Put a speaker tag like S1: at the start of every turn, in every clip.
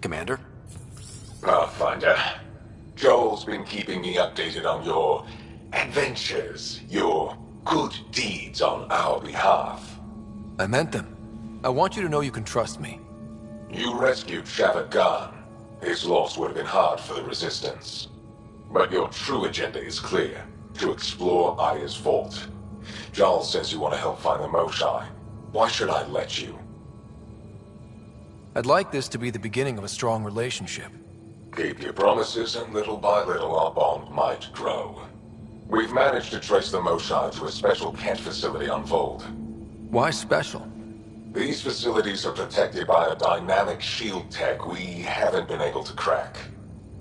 S1: Commander?
S2: Pathfinder, Joel's been keeping me updated on your adventures, your good deeds on our behalf.
S1: I meant them. I want you to know you can trust me.
S2: You rescued Shavad Khan. His loss would have been hard for the Resistance. But your true agenda is clear, to explore Aya's vault. Joel says you want to help find the Moshae. Why should I let you?
S1: I'd like this to be the beginning of a strong relationship.
S2: Keep your promises, and little by little our bond might grow. We've managed to trace the Moshae to a special Kent facility on Vold.
S1: Why special?
S2: These facilities are protected by a dynamic shield tech we haven't been able to crack.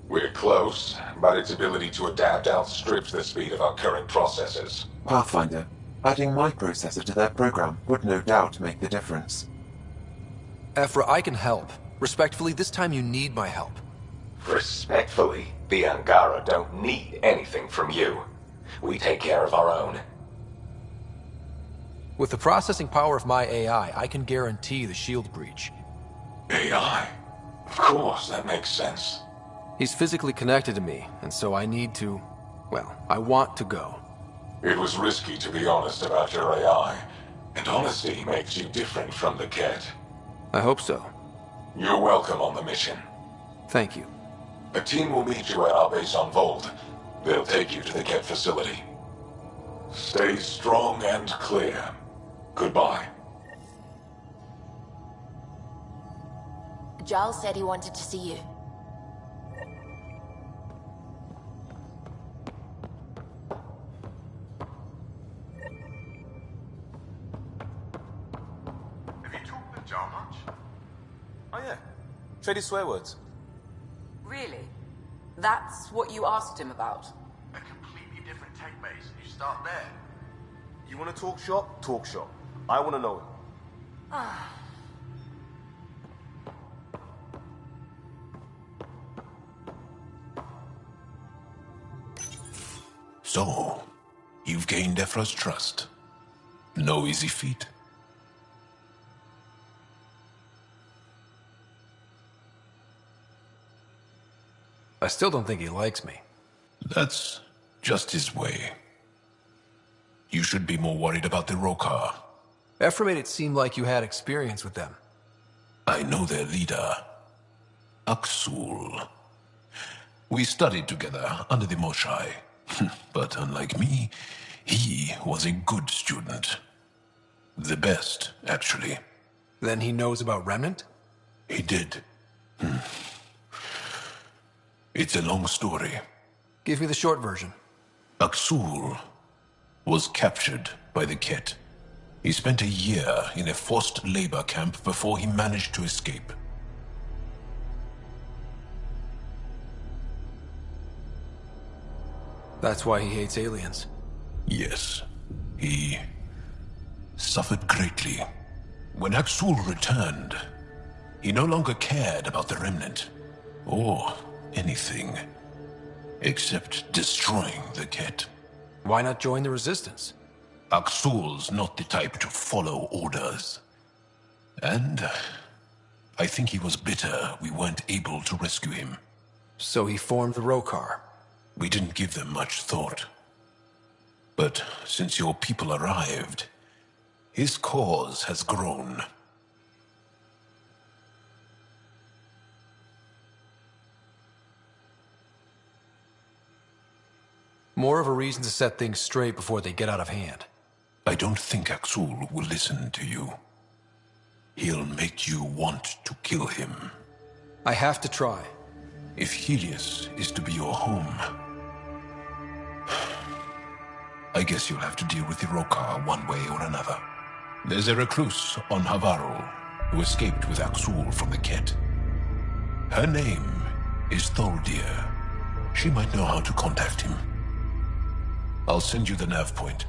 S2: We're close, but its ability to adapt outstrips the speed of our current processors.
S3: Pathfinder, adding my processor to their program would no doubt make the difference.
S1: Ephra, I can help. Respectfully, this time you need my help.
S2: Respectfully, the Angara don't need anything from you. We take care of our own.
S1: With the processing power of my AI, I can guarantee the shield breach.
S2: AI? Of course, that makes sense.
S1: He's physically connected to me, and so I need to... well, I want to go.
S2: It was risky to be honest about your AI, and honesty makes you different from the Ket.
S1: I hope so.
S2: You're welcome on the mission.
S1: Thank you.
S2: A team will meet you at our base on Vold. They'll take you to the Ket facility. Stay strong and clear. Goodbye.
S4: Giles said he wanted to see you.
S5: Have you talked with Giles much?
S6: Oh yeah, traded swear words.
S7: Really? That's what you asked him about?
S5: A completely different tech base. You start there.
S6: You want to talk shop? Talk shop. I want to know him.
S8: So, you've gained Ephra's trust. No easy feat.
S1: I still don't think he likes me.
S8: That's just his way. You should be more worried about the Rokar.
S1: Ephra made it seem like you had experience with them.
S8: I know their leader, Aksul. We studied together under the Moshae. But unlike me, he was a good student. The best, actually.
S1: Then he knows about Remnant?
S8: He did. It's a long story.
S1: Give me the short version.
S8: Aksul was captured by the Ket. He spent a year in a forced labor camp before he managed to escape.
S1: That's why he hates aliens.
S8: Yes, he suffered greatly. When Aksul returned, he no longer cared about the Remnant, or anything, except destroying the Ket.
S1: Why not join the Resistance?
S8: Aksul's not the type to follow orders. And I think he was bitter we weren't able to rescue him.
S1: So he formed the Rokar.
S8: We didn't give them much thought. But since your people arrived, his cause has grown.
S1: More of a reason to set things straight before they get out of hand.
S8: I don't think Aksul will listen to you. He'll make you want to kill him.
S1: I have to try.
S8: If Helios is to be your home, I guess you'll have to deal with the Rokar one way or another. There's a recluse on Havarul who escaped with Aksul from the Ket. Her name is Tholdir. She might know how to contact him. I'll send you the nav point.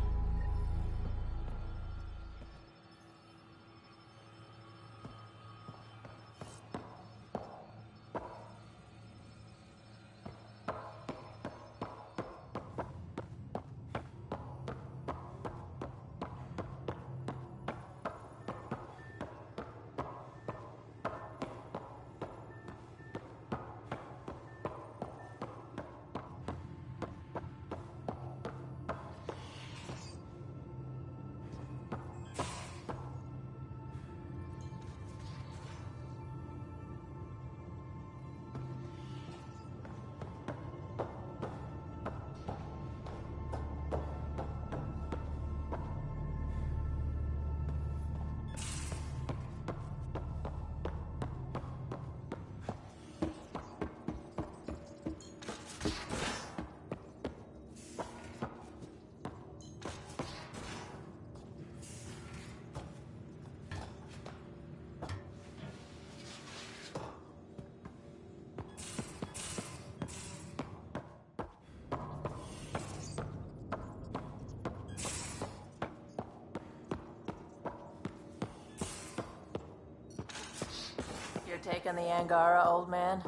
S4: take on the Angara, old man?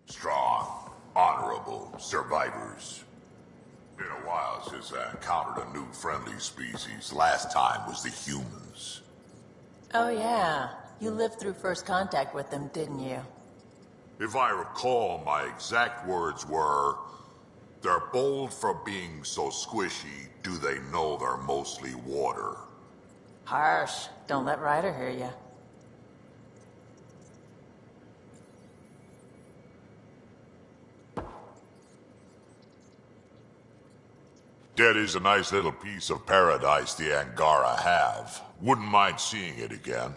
S9: Strong, honorable survivors. Been a while since I encountered a new friendly species. Last time was the humans.
S4: Oh yeah, you lived through first contact with them, didn't you?
S9: If I recall, my exact words were, "They're bold for being so squishy, do they know they're mostly water?"
S4: Harsh. Don't let Ryder hear you.
S9: That is a nice little piece of paradise the Angara have. Wouldn't mind seeing it again.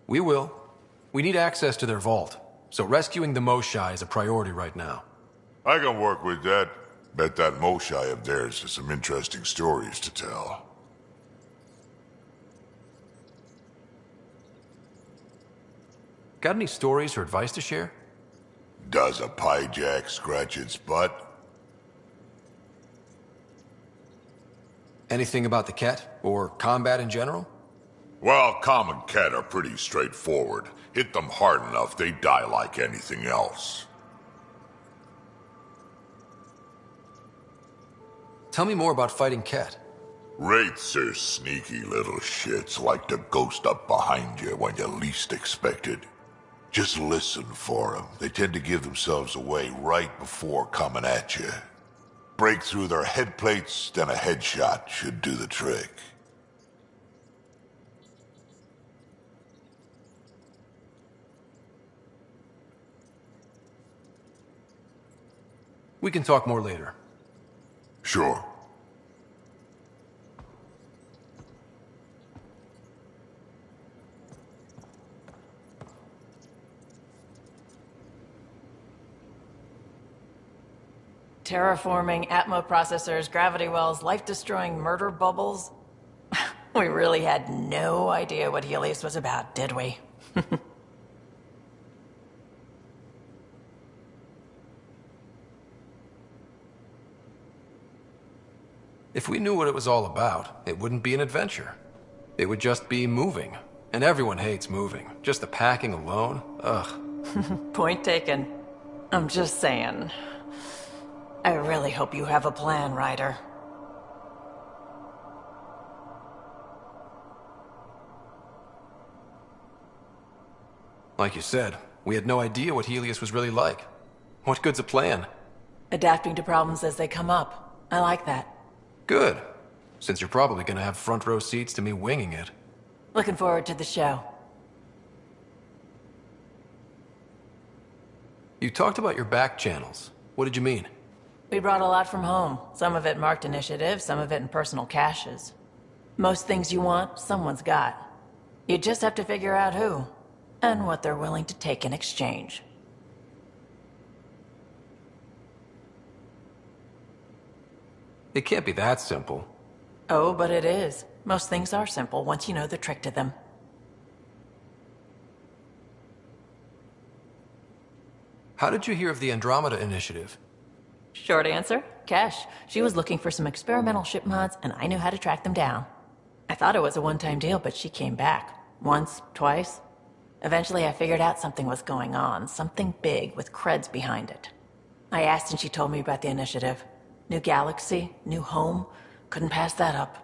S1: We will. We need access to their vault, so rescuing the Moshai is a priority right now.
S9: I can work with that. Bet that Moshai of theirs has some interesting stories to tell.
S1: Got any stories or advice to share?
S9: Does a pyjak scratch its butt?
S1: Anything about the Ket, or combat in general?
S9: Well, common Ket are pretty straightforward. Hit them hard enough, they die like anything else.
S1: Tell me more about fighting Ket.
S9: Wraiths are sneaky little shits, like to ghost up behind you when you least expect it. Just listen for them. They tend to give themselves away right before coming at you. Break through their head plates, then a headshot should do the trick.
S1: We can talk more later.
S9: Sure.
S4: Terraforming, Atmo processors, gravity wells, life-destroying murder bubbles. We really had no idea what Helios was about, did we?
S1: If we knew what it was all about, it wouldn't be an adventure. It would just be moving. And everyone hates moving. Just the packing alone, ugh.
S4: Point taken. I'm just saying. I really hope you have a plan, Ryder.
S1: Like you said, we had no idea what Helios was really like. What good's a plan?
S4: Adapting to problems as they come up. I like that.
S1: Good. Since you're probably gonna have front row seats to me winging it.
S4: Looking forward to the show.
S1: You talked about your back channels. What did you mean?
S4: We brought a lot from home. Some of it marked initiative, some of it in personal caches. Most things you want, someone's got. You just have to figure out who, and what they're willing to take in exchange.
S1: It can't be that simple.
S4: Oh, but it is. Most things are simple once you know the trick to them.
S1: How did you hear of the Andromeda Initiative?
S4: Short answer, Kesh. She was looking for some experimental ship mods, and I knew how to track them down. I thought it was a one-time deal, but she came back. Once, twice. Eventually I figured out something was going on, something big with creds behind it. I asked and she told me about the initiative. New galaxy, new home. Couldn't pass that up.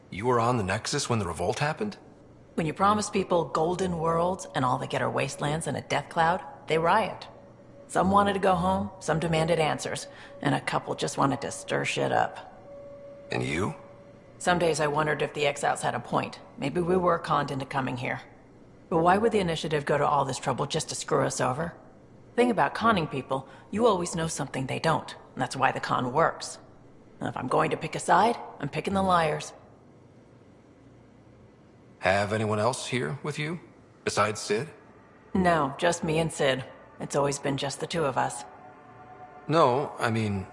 S1: You were on the Nexus when the revolt happened?
S4: When you promise people golden worlds and all they get are wastelands and a death cloud, they riot. Some wanted to go home, some demanded answers, and a couple just wanted to stir shit up.
S1: And you?
S4: Some days I wondered if the exiles had a point. Maybe we were conned into coming here. But why would the initiative go to all this trouble just to screw us over? Thing about conning people, you always know something they don't, and that's why the con works. And if I'm going to pick a side, I'm picking the liars.
S1: Have anyone else here with you? Besides Sid?
S4: No, just me and Sid. It's always been just the two of us.
S1: No, I mean,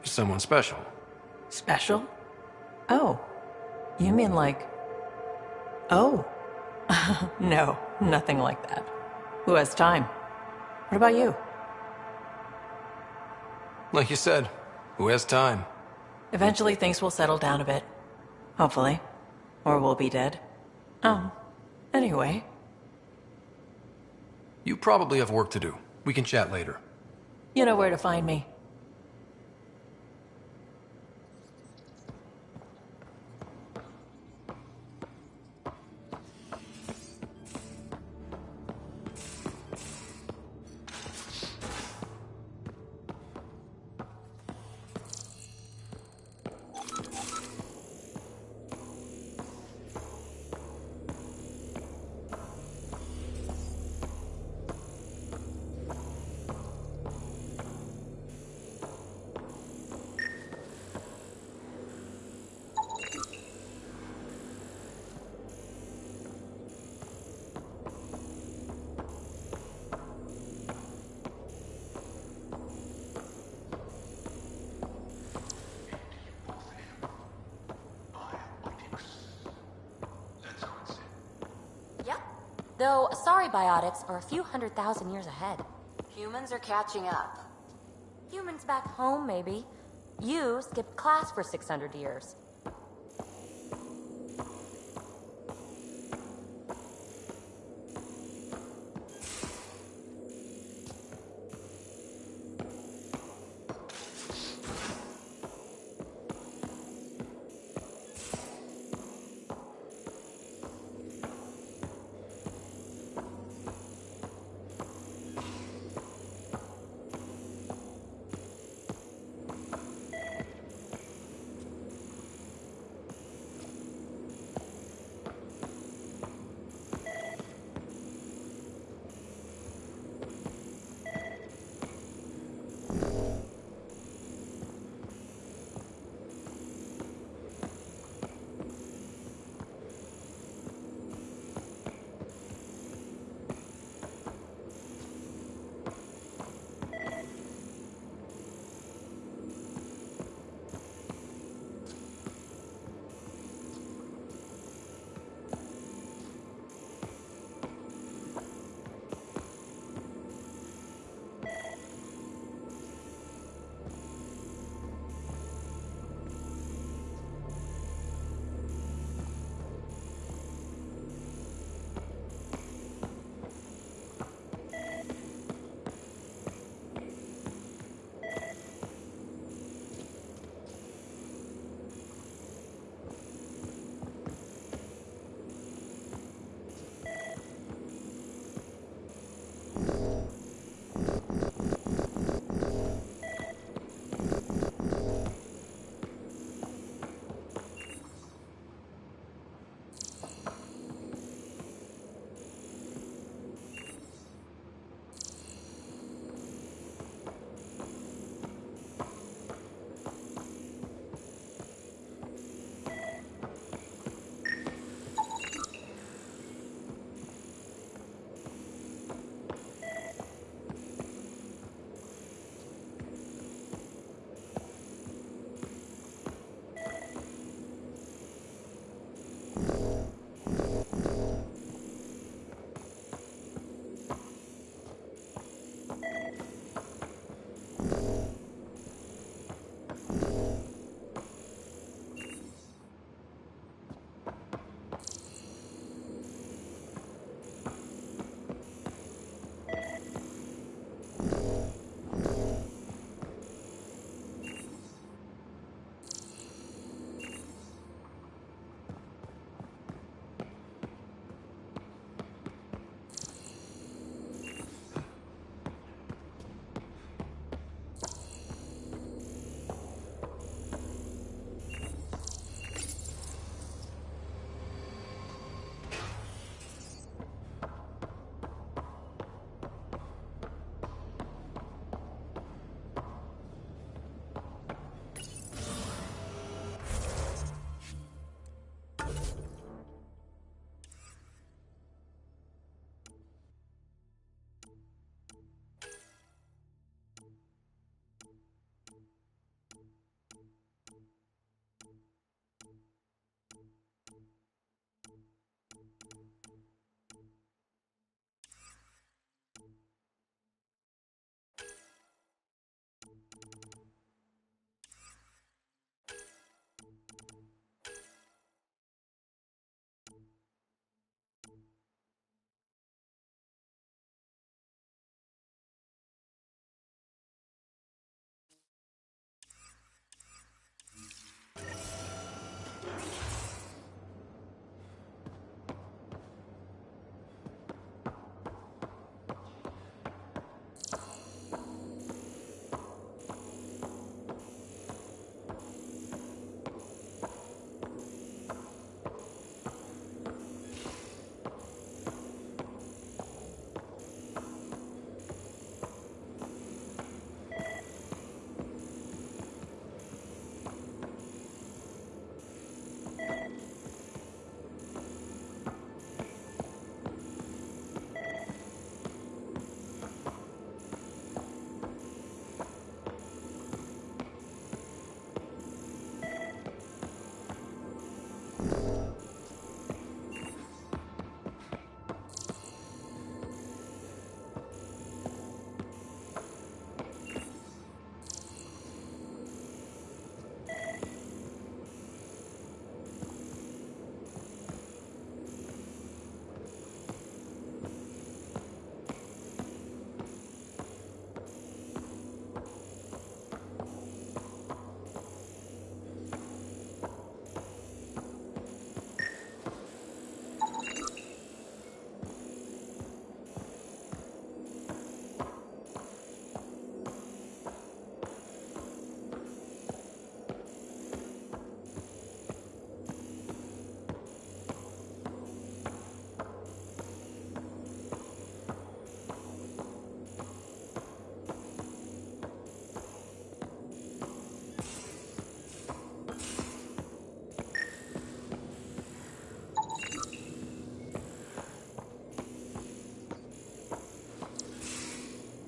S1: someone special.
S4: Special? Oh. You mean like... Oh. No, nothing like that. Who has time? What about you?
S1: Like you said, who has time?
S4: Eventually things will settle down a bit. Hopefully. Or we'll be dead. Oh. Anyway.
S1: You probably have work to do. We can chat later.
S4: You know where to find me.
S10: Yep. Though, sorry biotics are a few 100,000 years ahead.
S7: Humans are catching up.
S10: Humans back home, maybe. You skipped class for 600 years.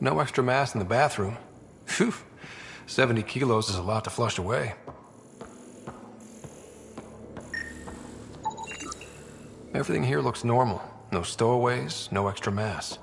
S1: No extra mass in the bathroom. Phew. 70 kilos is a lot to flush away. Everything here looks normal. No stowaways, no extra mass.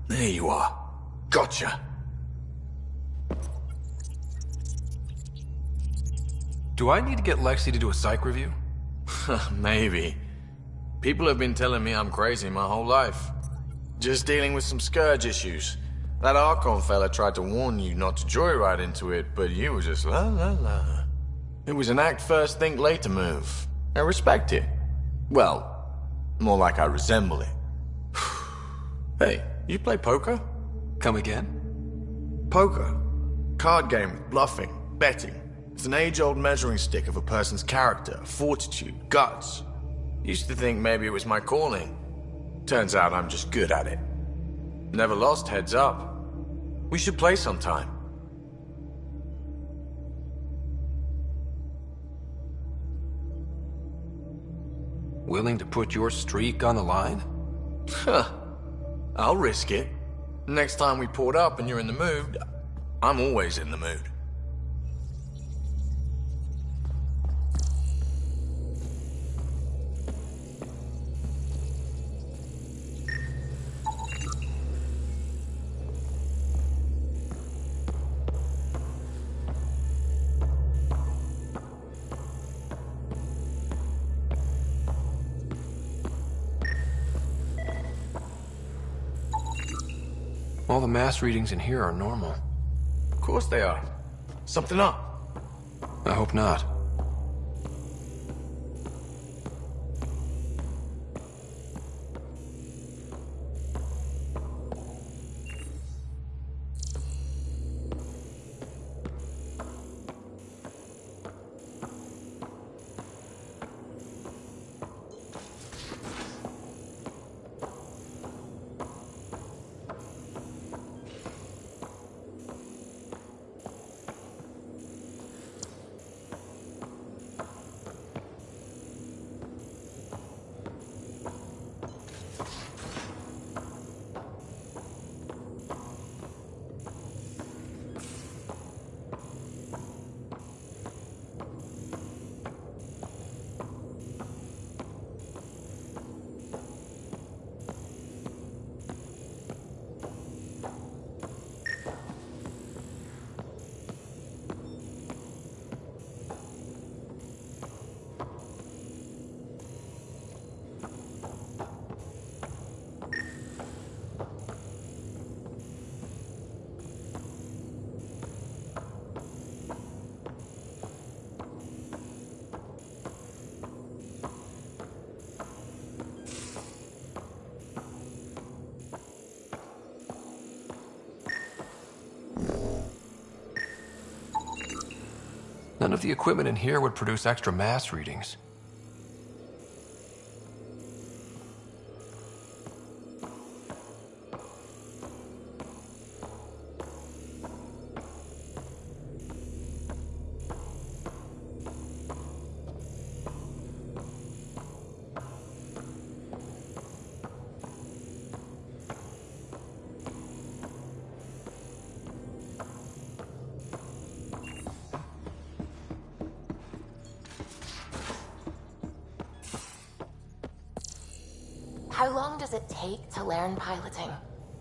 S5: There you are. Gotcha.
S1: Do I need to get Lexi to do a psych review?
S5: Maybe. People have been telling me I'm crazy my whole life. Just dealing with some scourge issues. That Archon fella tried to warn you not to joyride into it, but you were just la la la. It was an act first, think later move. I respect it. Well, more like I resemble it. Hey, you play poker?
S1: Come again?
S5: Poker. Card game with bluffing, betting. It's an age-old measuring stick of a person's character, fortitude, guts. Used to think maybe it was my calling. Turns out I'm just good at it. Never lost, heads up. We should play sometime.
S1: Willing to put your streak on the line?
S5: Huh. I'll risk it. Next time we port up and you're in the mood, I'm always in the mood.
S1: All the mass readings in here are normal.
S5: Of course they are. Something up?
S1: I hope not. if the equipment in here would produce extra mass readings?
S10: How long does it take to learn piloting?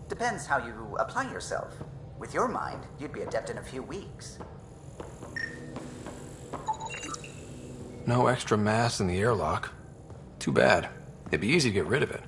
S11: Depends how you apply yourself. With your mind, you'd be adept in a few weeks.
S1: No extra mass in the airlock. Too bad. It'd be easy to get rid of it.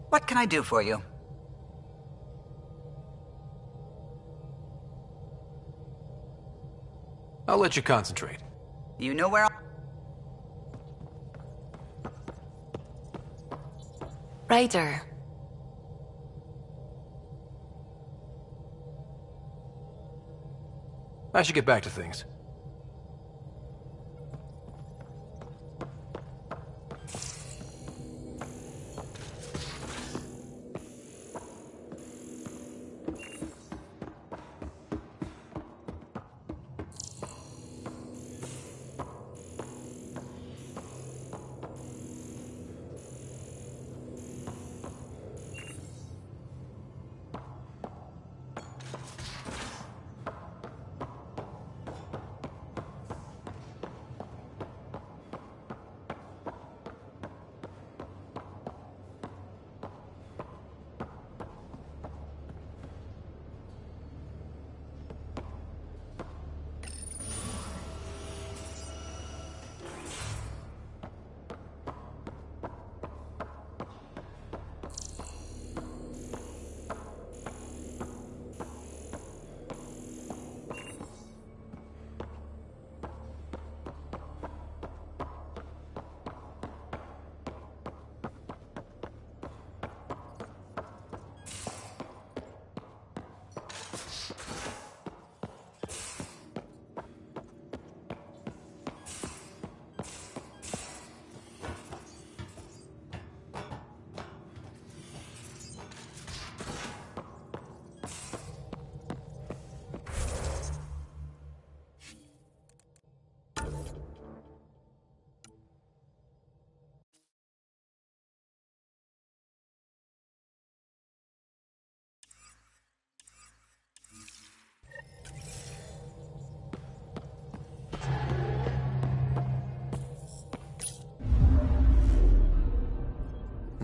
S11: What can I do for you?
S1: I'll let you concentrate.
S11: You know where
S10: Ryder.
S1: I should get back to things.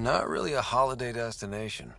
S1: Not really a holiday destination.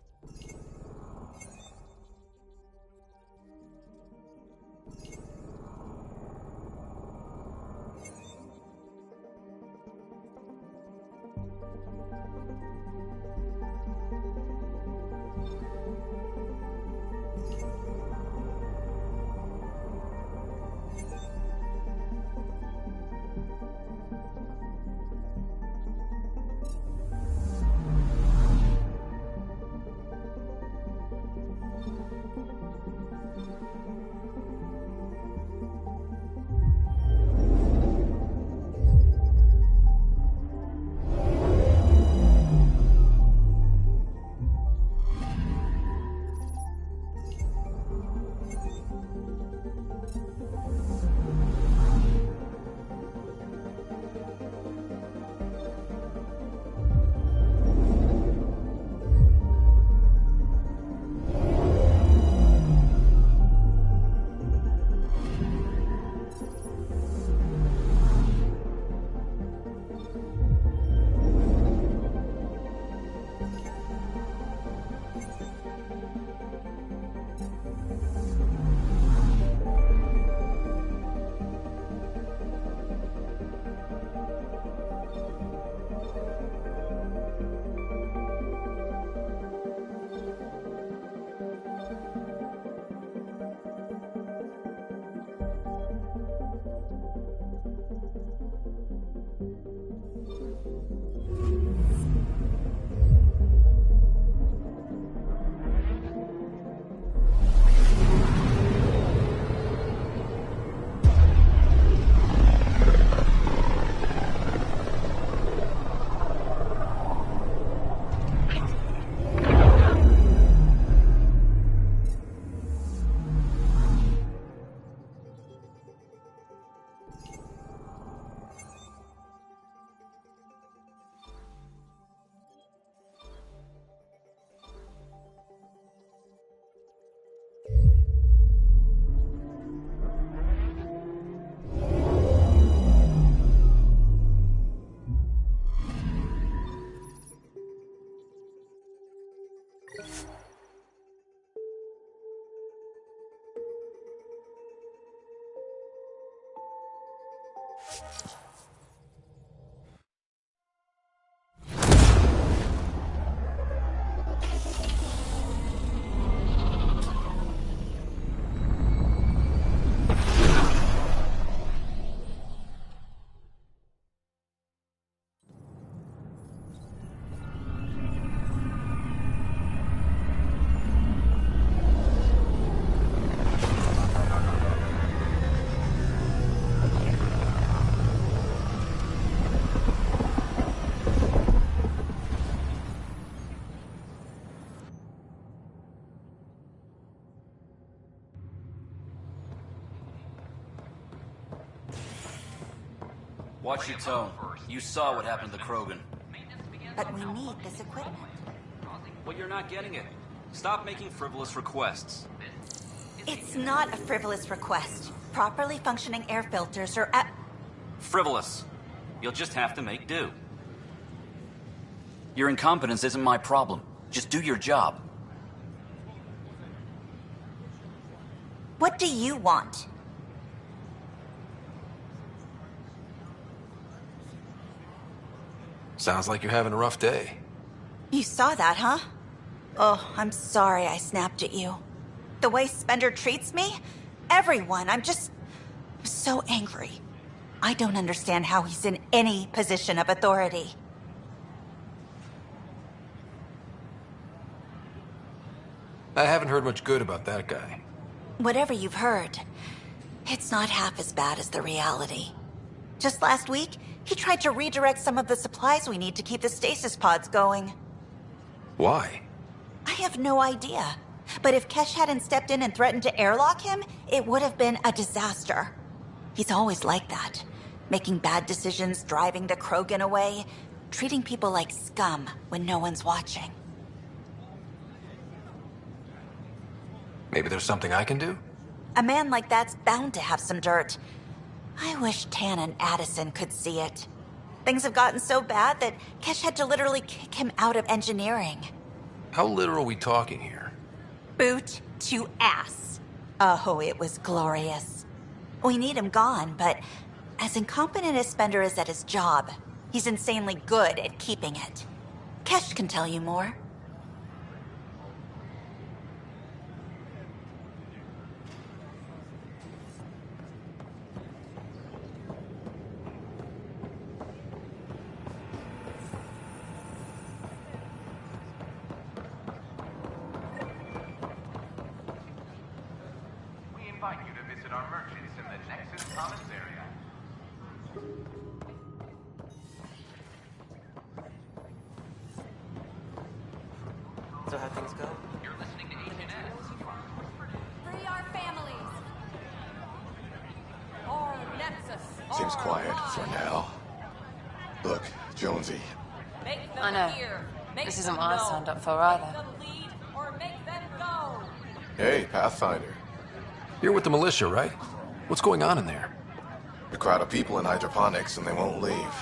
S12: Watch your tone. You saw what happened to Krogan.
S11: But we need this equipment.
S12: Well, you're not getting it. Stop making frivolous requests.
S11: It's not a frivolous request. Properly functioning air filters are at...
S12: Frivolous. You'll just have to make do. Your incompetence isn't my problem. Just do your job.
S11: What do you want?
S1: Sounds like you're having a rough day.
S11: You saw that, huh? Oh, I'm sorry I snapped at you. The way Spender treats me? Everyone, I'm so angry. I don't understand how he's in any position of authority.
S1: I haven't heard much good about that guy.
S11: Whatever you've heard, it's not half as bad as the reality. Just last week, he tried to redirect some of the supplies we need to keep the stasis pods going.
S1: Why?
S11: I have no idea. But if Kesh hadn't stepped in and threatened to airlock him, it would have been a disaster. He's always like that. Making bad decisions, driving the Krogan away, treating people like scum when no one's watching.
S1: Maybe there's something I can do?
S11: A man like that's bound to have some dirt. I wish Tan and Addison could see it. Things have gotten so bad that Kesh had to literally kick him out of engineering.
S1: How literal are we talking here?
S11: Boot to ass. Oh, it was glorious. We need him gone, but as incompetent as Spender is at his job, he's insanely good at keeping it. Kesh can tell you more.
S13: So how things go?
S14: You're listening to Free our families. Or Nexus.
S2: Seems quiet for now. Look, Jonesy.
S15: I know. This isn't what I signed up for either.
S2: Hey, Pathfinder.
S1: You're with the militia, right? What's going on in there?
S2: A crowd of people in hydroponics and they won't leave.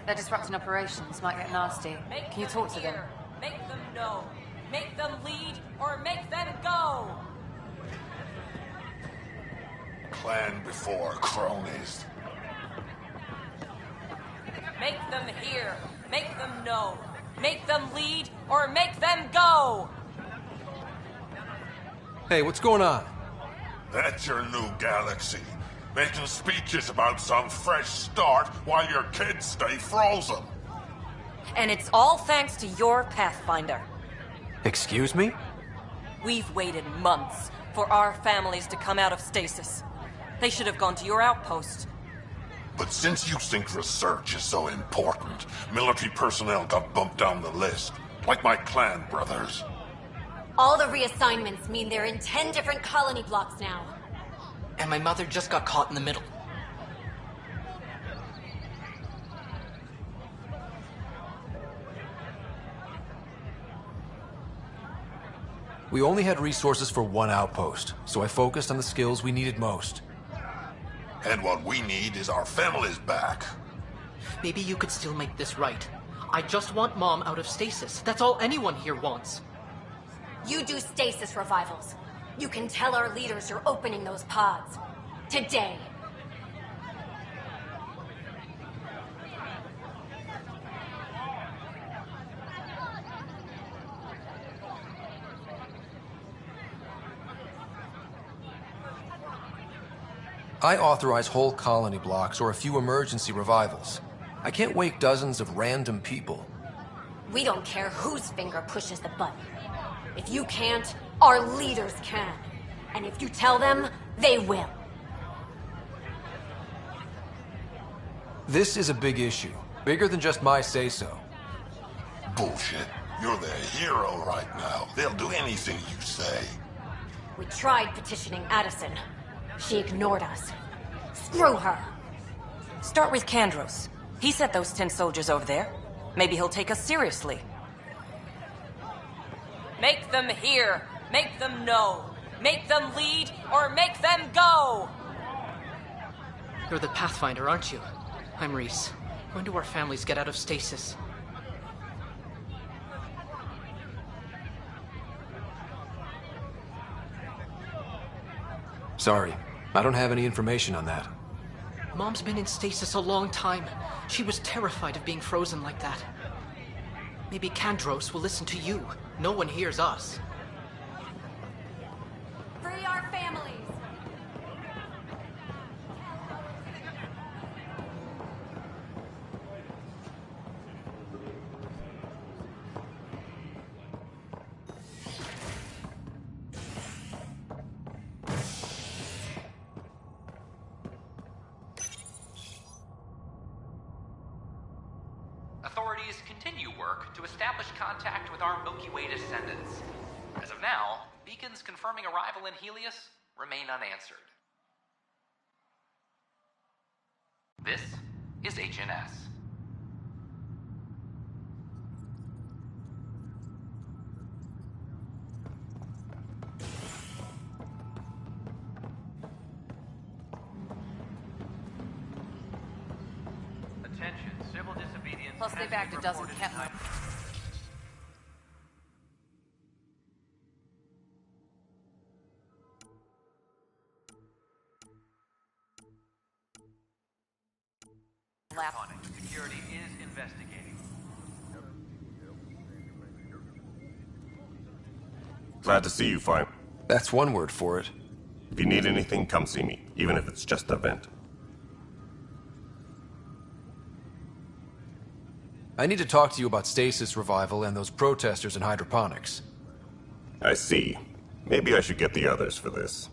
S15: They're disrupting operations, might get nasty. Can you talk to them?
S7: Make them know. Make them lead or make them go.
S9: Clan before cronies.
S7: Make them hear. Make them know. Make them lead or make them go.
S1: Hey, what's going on?
S9: That's your new galaxy. Making speeches about some fresh start while your kids stay frozen.
S7: And it's all thanks to your Pathfinder.
S1: Excuse me?
S7: We've waited months for our families to come out of stasis. They should have gone to your outpost.
S9: But since you think research is so important, military personnel got bumped down the list, like my clan brothers.
S14: All the reassignments mean they're in 10 different colony blocks now.
S13: And my mother just got caught in the middle.
S1: We only had resources for one outpost, so I focused on the skills we needed most.
S9: And what we need is our families back.
S13: Maybe you could still make this right. I just want Mom out of stasis. That's all anyone here wants.
S14: You do stasis revivals. You can tell our leaders you're opening those pods. Today.
S1: I authorize whole colony blocks or a few emergency revivals. I can't wake dozens of random people.
S14: We don't care whose finger pushes the button. If you can't, our leaders can. And if you tell them, they will.
S1: This is a big issue. Bigger than just my say-so.
S9: Bullshit. You're their hero right now. They'll do anything you say.
S14: We tried petitioning Addison. She ignored us. Screw her.
S7: Start with Kandros. He sent those 10 soldiers over there. Maybe he'll take us seriously. Make them hear. Make them know. Make them lead, or make them go!
S13: You're the Pathfinder, aren't you? I'm Reese. When do our families get out of stasis?
S1: Sorry, I don't have any information on that.
S13: Mom's been in stasis a long time. She was terrified of being frozen like that. Maybe Kandros will listen to you. No one hears us.
S14: Free our families!
S16: Authorities continue work to establish contact with our Milky Way descendants. As of now, beacons confirming arrival in Helios remain unanswered. This is HNS.
S12: Attention, civil disobedience.
S15: Plus they bagged a dozen Kentler.
S16: Security is investigating.
S17: Glad to see you, fine.
S1: That's one word for it.
S17: If you need anything, come see me, even if it's just a vent.
S1: I need to talk to you about stasis revival and those protesters in hydroponics.
S17: I see. Maybe I should get the others for this.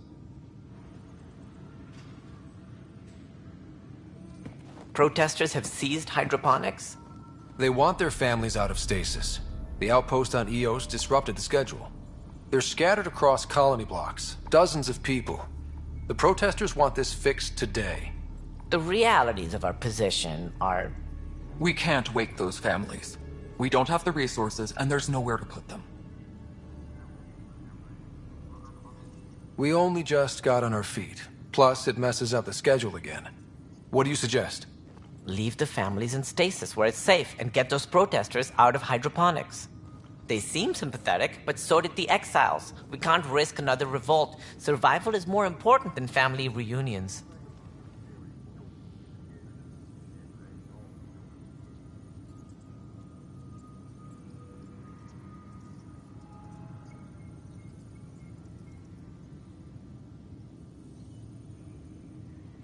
S4: Protesters have seized hydroponics?
S1: They want their families out of stasis. The outpost on Eos disrupted the schedule. They're scattered across colony blocks, dozens of people. The protesters want this fixed today.
S4: The realities of our position are...
S18: We can't wake those families. We don't have the resources, and there's nowhere to put them.
S1: We only just got on our feet. Plus, it messes up the schedule again. What do you suggest?
S4: Leave the families in stasis where it's safe and get those protesters out of hydroponics. They seem sympathetic, but so did the exiles. We can't risk another revolt. Survival is more important than family reunions.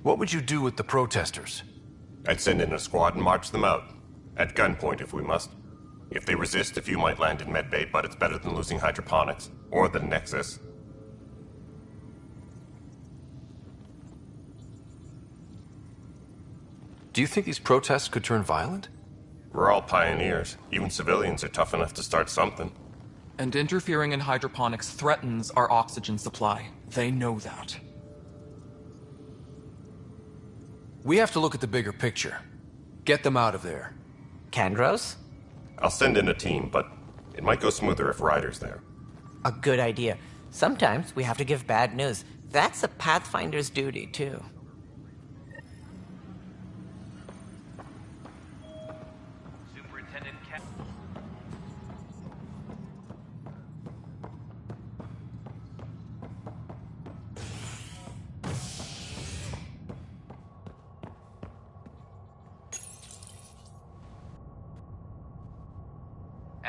S1: What would you do with the protesters?
S17: I'd send in a squad and march them out. At gunpoint if we must. If they resist, a few might land in medbay, but it's better than losing hydroponics. Or the Nexus.
S1: Do you think these protests could turn violent?
S17: We're all pioneers. Even civilians are tough enough to start something.
S18: And interfering in hydroponics threatens our oxygen supply. They know that.
S1: We have to look at the bigger picture. Get them out of there.
S4: Kandros?
S17: I'll send in a team, but it might go smoother if Ryder's there.
S4: A good idea. Sometimes we have to give bad news. That's a Pathfinder's duty, too.
S16: Superintendent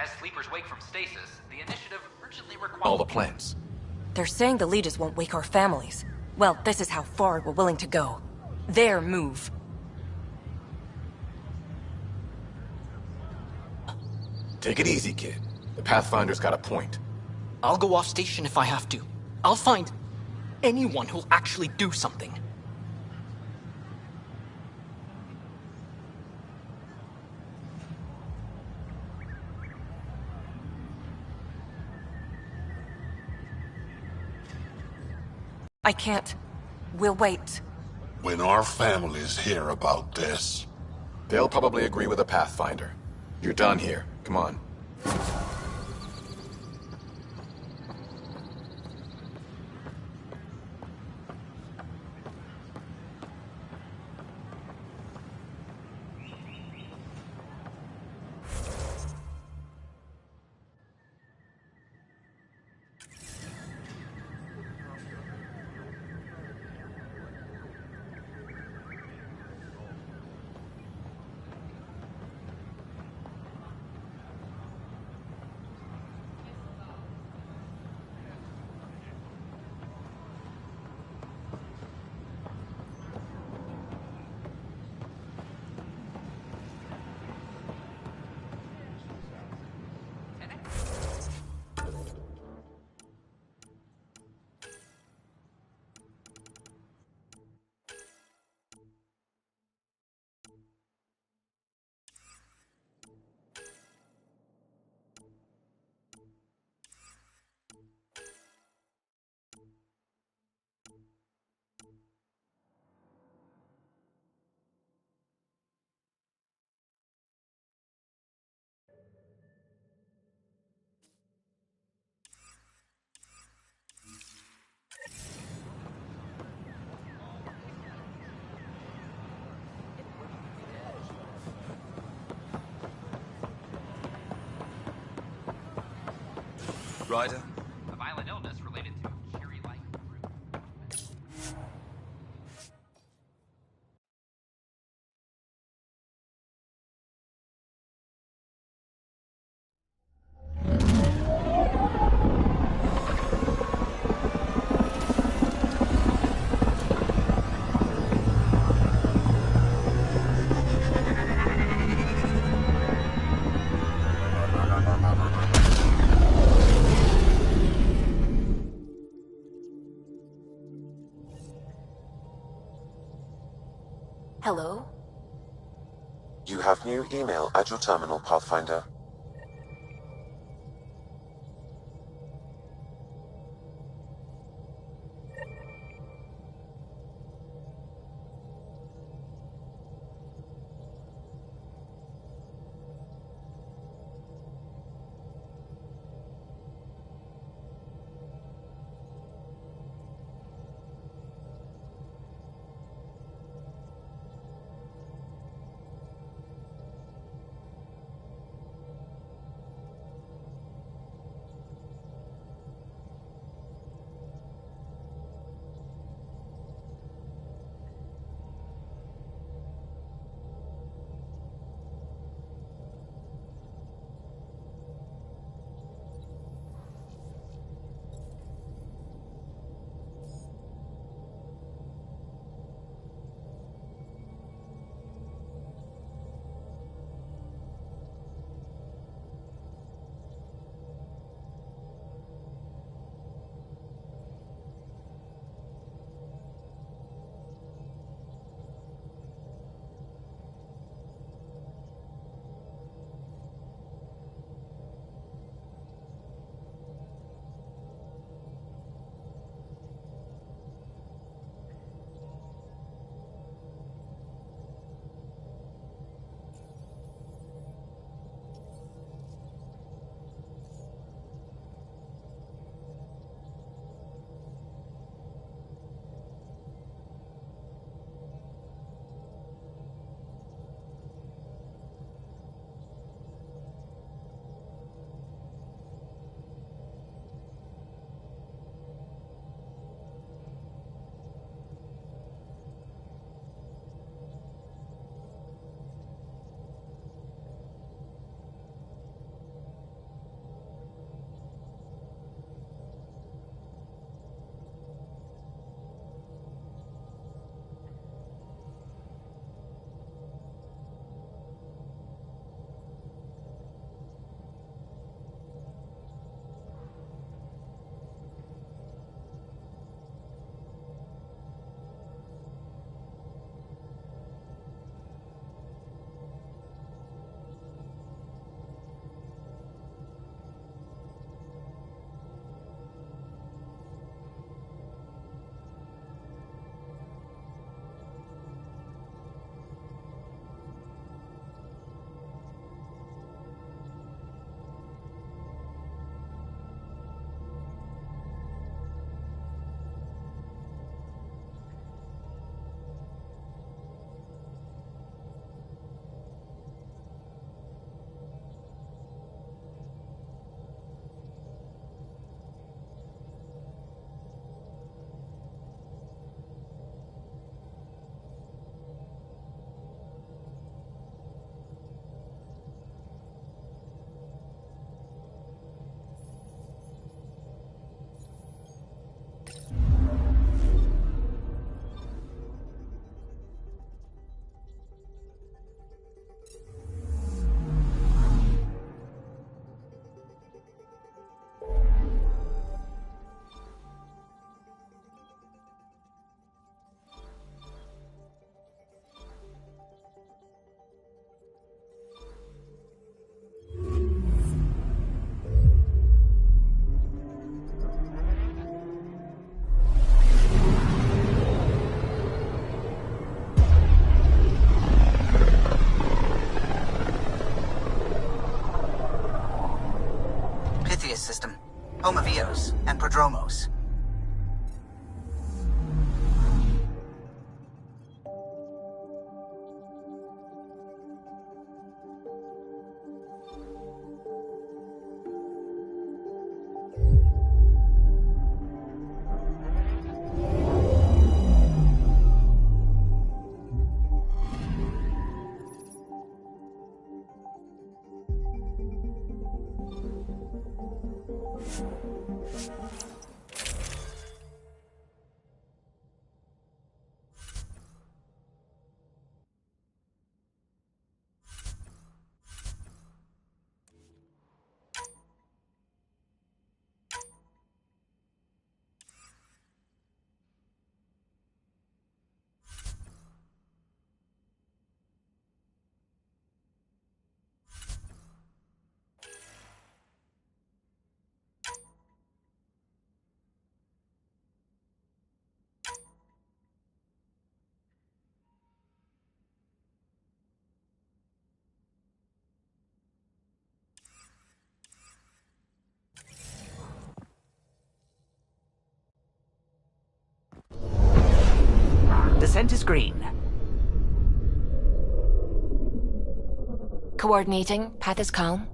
S16: As sleepers wake from stasis, the initiative urgently requires...
S1: All the plans.
S7: They're saying the leaders won't wake our families. Well, this is how far we're willing to go. Their move.
S1: Take it easy, kid. The Pathfinder's got a point.
S13: I'll go off station if I have to. I'll find anyone who'll actually do something.
S7: I can't. We'll wait.
S9: When our families hear about this...
S1: They'll probably agree with the Pathfinder. You're done here. Come on.
S12: Ryder?
S16: A violent illness related to cherry-like fruit.
S10: Hello?
S3: You have new email at your terminal, Pathfinder.
S19: Consent is green.
S14: Coordinating. Path is calm.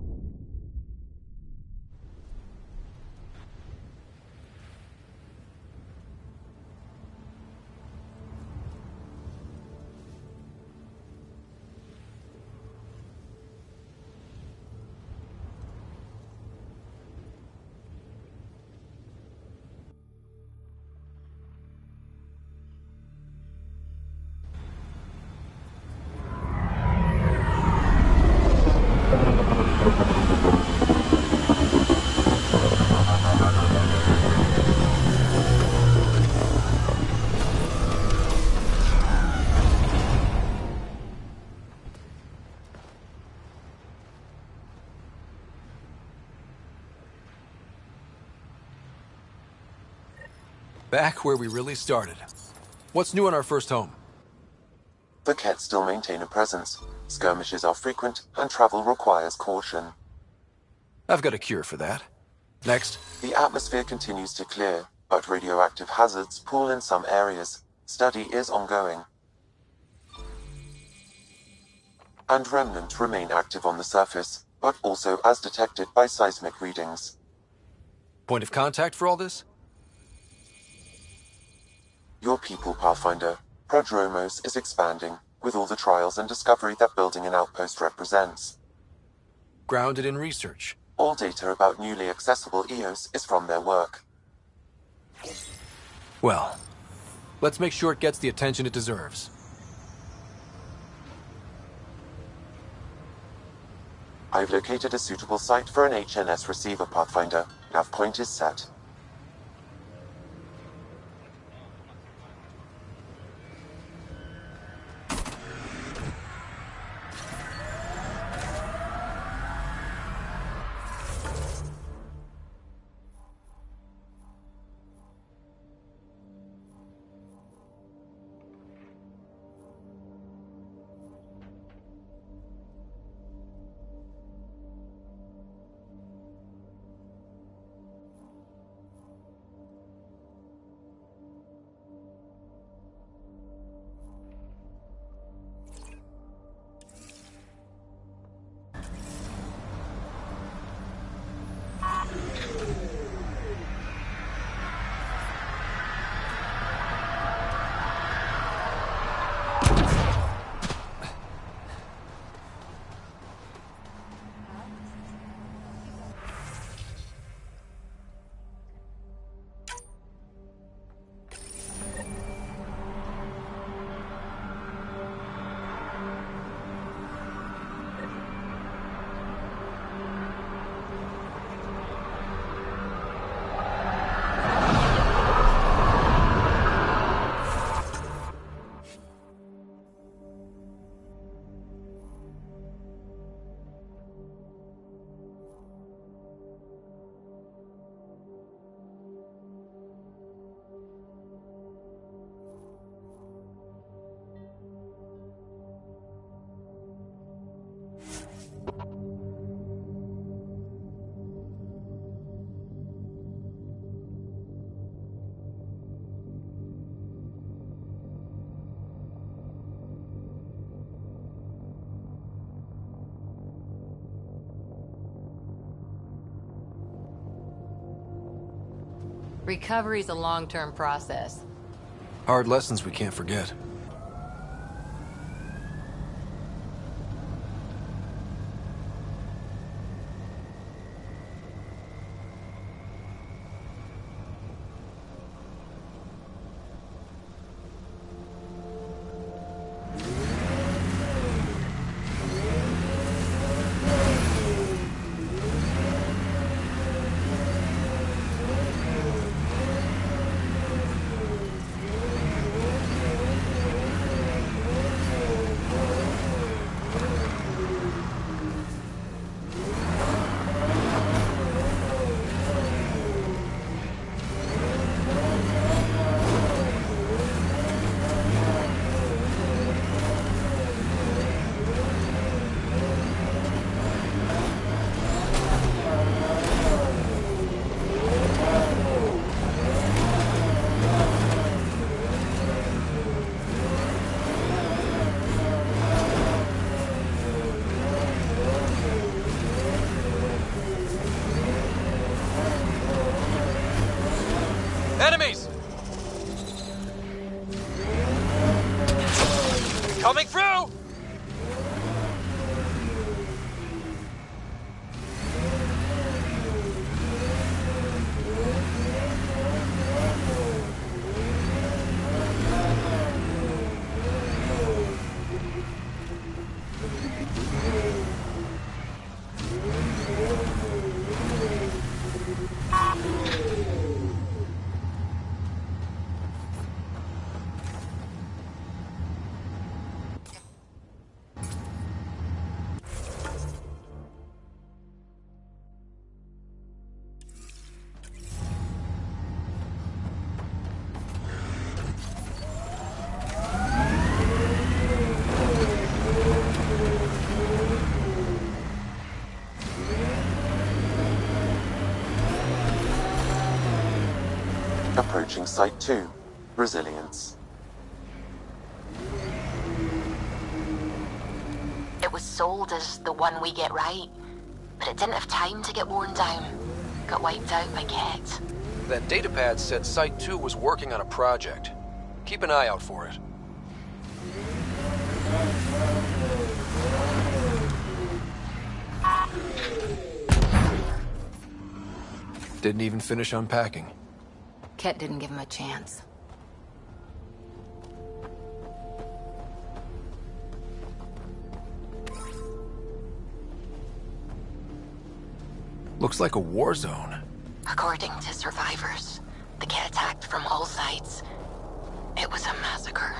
S1: Back where we really started. What's new in our first home?
S3: The Ket still maintain a presence. Skirmishes are frequent, and travel requires caution.
S1: I've got a cure for that. Next.
S3: The atmosphere continues to clear, but radioactive hazards pool in some areas. Study is ongoing. And remnants remain active on the surface, but also as detected by seismic readings.
S1: Point of contact for all this?
S3: Your people, Pathfinder. Prodromos is expanding, with all the trials and discovery that building an outpost represents.
S1: Grounded in research.
S3: All data about newly accessible EOS is from their work.
S1: Well, let's make sure it gets the attention it deserves.
S3: I've located a suitable site for an HNS receiver, Pathfinder. Nav point is set.
S15: Recovery's a long-term process.
S1: Hard lessons we can't forget.
S19: Coming through!
S3: Approaching Site 2. Resilience.
S14: It was sold as the one we get right, but it didn't have time to get worn down. Got wiped out by Ket.
S1: That datapad said Site 2 was working on a project. Keep an eye out for it. Didn't even finish unpacking.
S15: Ket didn't give him a chance.
S1: Looks like a war zone.
S14: According to survivors, the Ket attacked from all sides. It was a massacre.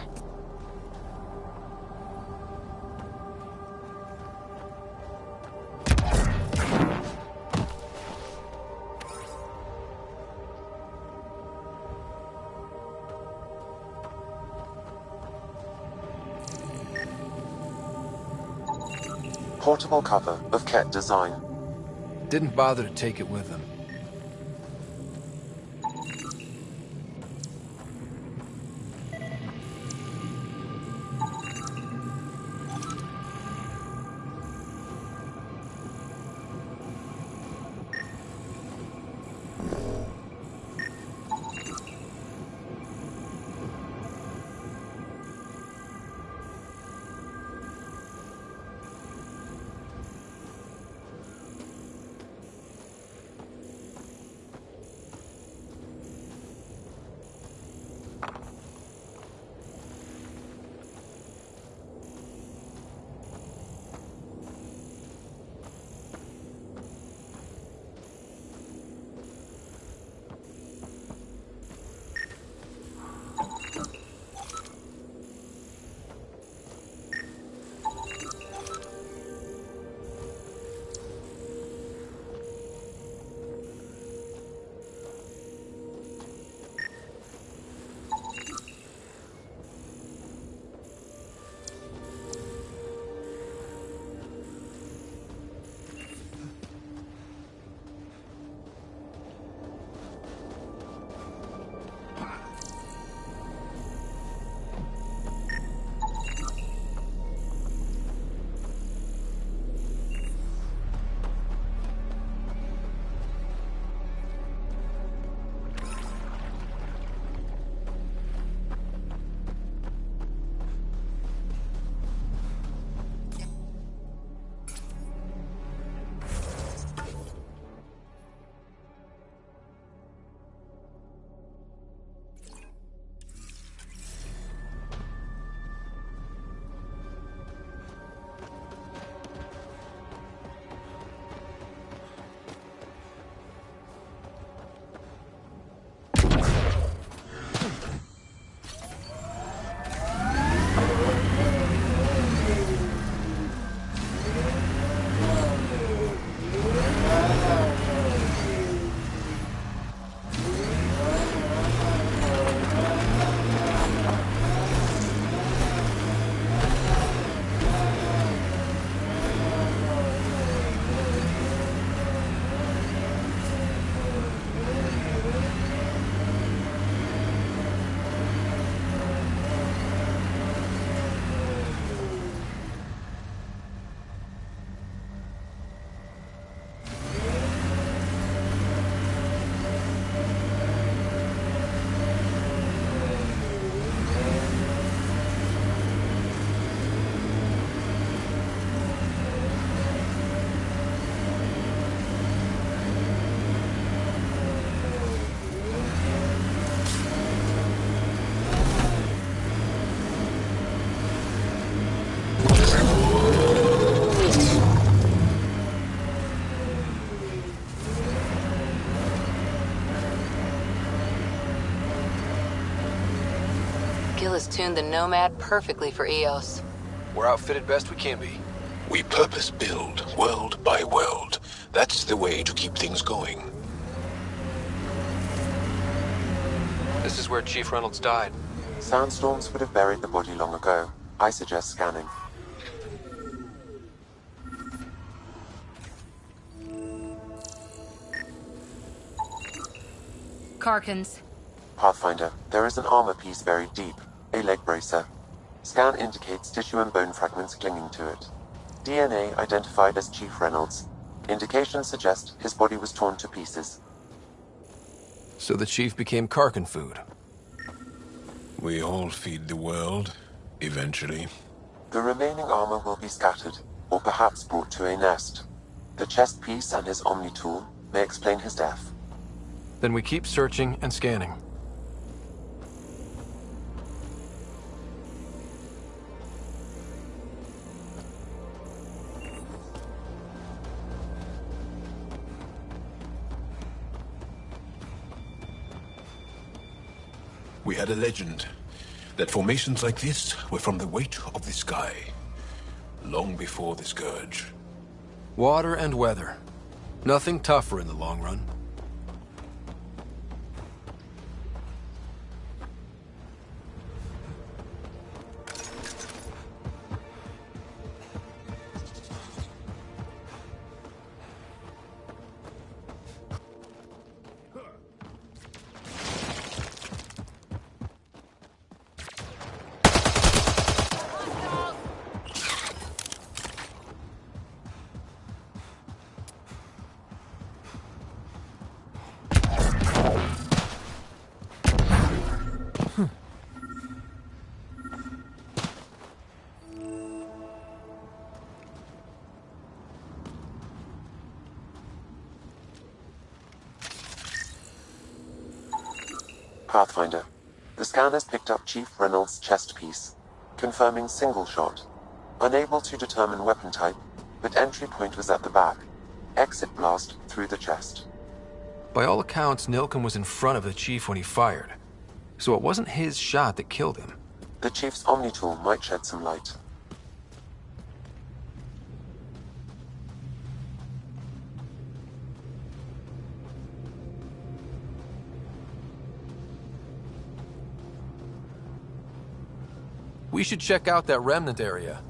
S3: Portable cover of Ket design.
S1: Didn't bother to take it with him.
S15: Gil has tuned the Nomad perfectly for EOS.
S1: We're outfitted best we can be.
S8: We purpose build, world by world. That's the way to keep things going.
S1: This is where Chief Reynolds died.
S3: Sandstorms would have buried the body long ago. I suggest scanning.
S15: Karkins.
S3: Pathfinder, there is an armor piece buried deep. A leg bracer. Scan indicates tissue and bone fragments clinging to it. DNA identified as Chief Reynolds. Indications suggest his body was torn to pieces.
S1: So the Chief became Karkin food.
S8: We all feed the world, eventually.
S3: The remaining armor will be scattered, or perhaps brought to a nest. The chest piece and his Omni tool may explain his death.
S1: Then we keep searching and scanning.
S8: We had a legend that formations like this were from the weight of the sky, long before the Scourge.
S1: Water and weather. Nothing tougher in the long run.
S3: Pathfinder. The scanners picked up Chief Reynolds' chest piece, confirming single shot. Unable to determine weapon type, but entry point was at the back. Exit blast through the chest.
S1: By all accounts, Nilken was in front of the Chief when he fired. So it wasn't his shot that killed him.
S3: The Chief's Omni tool might shed some light.
S1: We should check out that remnant area.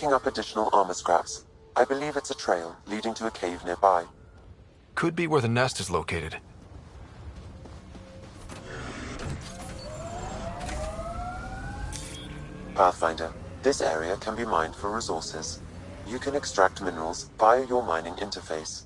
S3: picking up additional armor scraps. I believe it's a trail leading to a cave nearby.
S1: Could be where the nest is located.
S3: Pathfinder, this area can be mined for resources. You can extract minerals via your mining interface.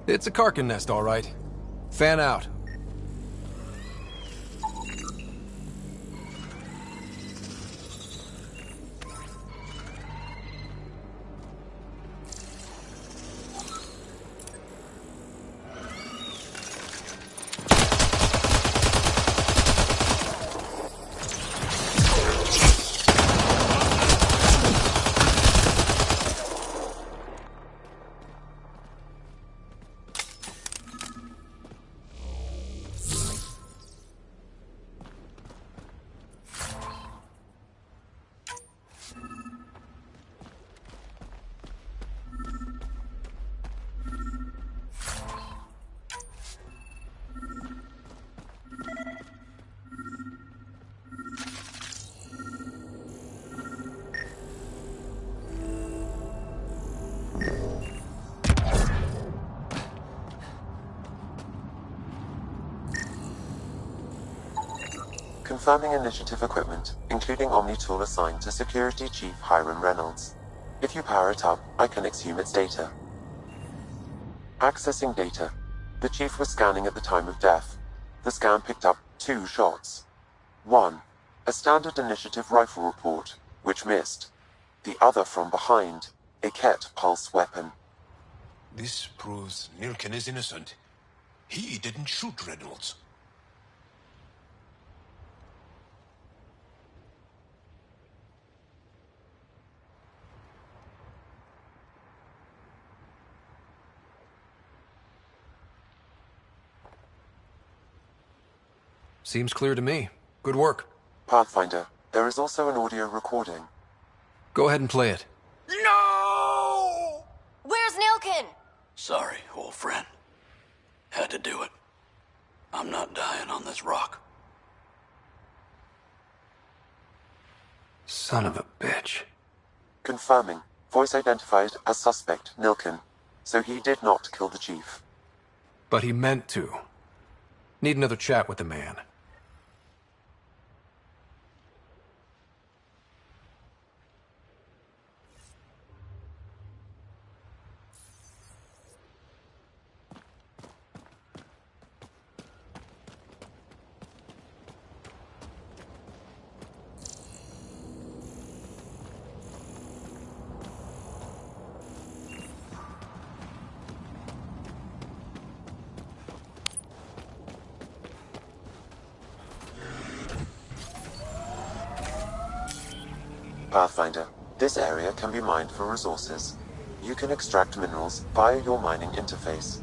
S1: It's a Karkin nest, all right. Fan out.
S3: Confirming initiative equipment, including Omni-tool assigned to Security Chief Hiram Reynolds. If you power it up, I can exhume its data. Accessing data. The Chief was scanning at the time of death. The scan picked up 2 shots. 1. A standard initiative rifle report, which missed. The other from behind, a Ket pulse weapon.
S8: This proves Nilken is innocent. He didn't shoot Reynolds.
S1: Seems clear to me. Good work.
S3: Pathfinder, there is also an audio recording.
S1: Go ahead and play it.
S14: No! Where's Nilken?
S19: Sorry, old friend. Had to do it. I'm not dying on this rock.
S1: Son of a bitch.
S3: Confirming. Voice identified as suspect, Nilken. So he did not kill the Chief.
S1: But he meant to. Need another chat with the man.
S3: Pathfinder, this area can be mined for resources. You can extract minerals via your mining interface.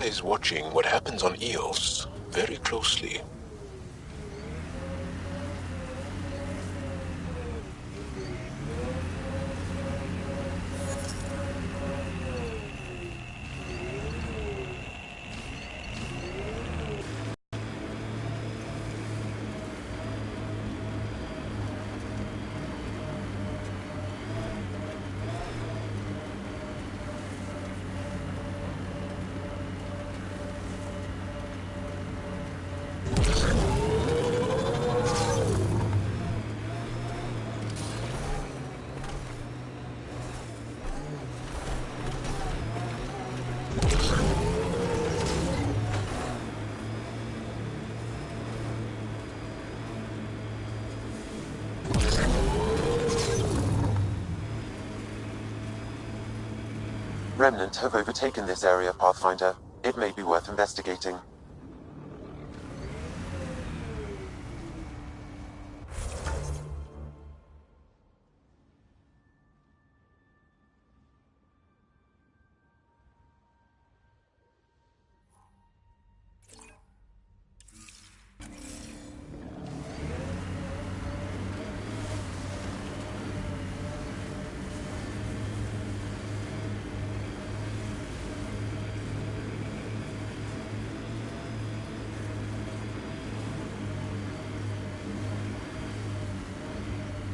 S8: Is watching what happens on Eos very closely.
S3: Remnant have overtaken this area, Pathfinder. It may be worth investigating.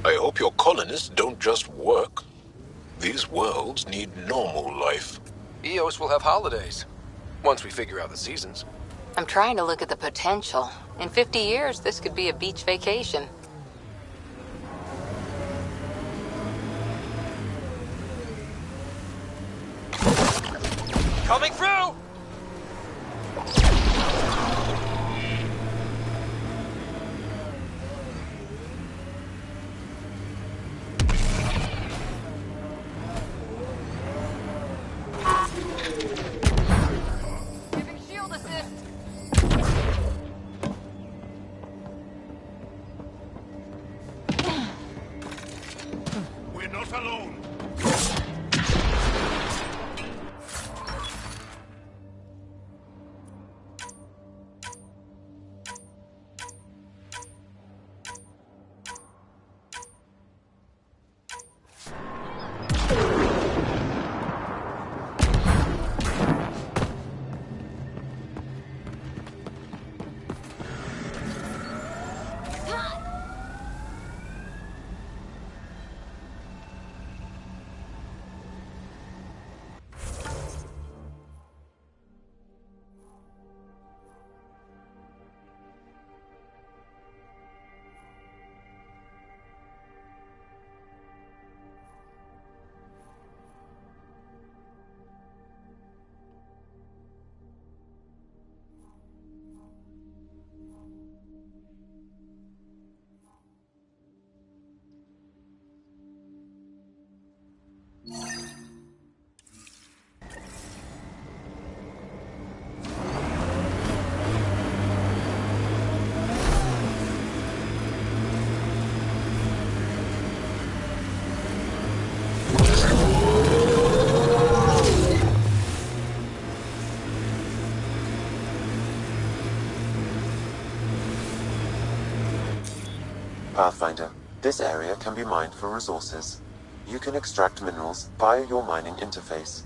S8: I hope your colonists don't just work. These worlds need normal life.
S1: EOS will have holidays, once we figure out the seasons.
S15: I'm trying to look at the potential. In 50 years, this could be a beach vacation.
S1: Coming through!
S15: Giving shield assist.
S9: We're not alone.
S3: Pathfinder, this area can be mined for resources. You can extract minerals via your mining interface.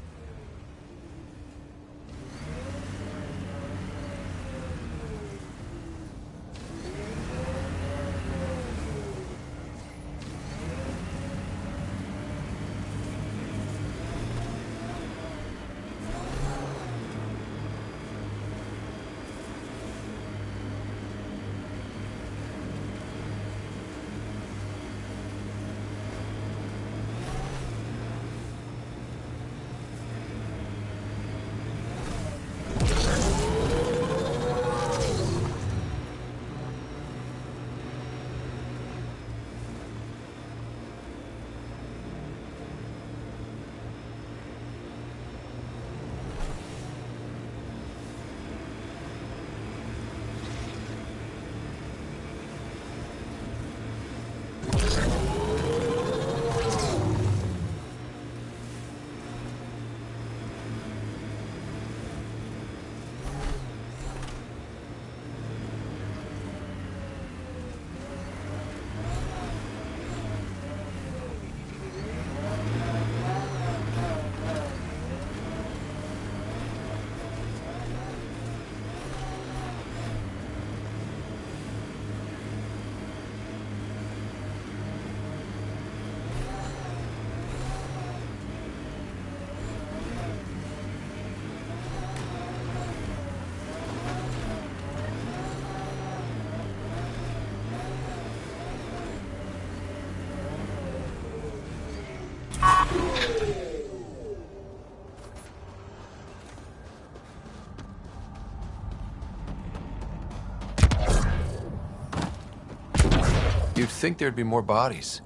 S1: You'd think there'd be more bodies.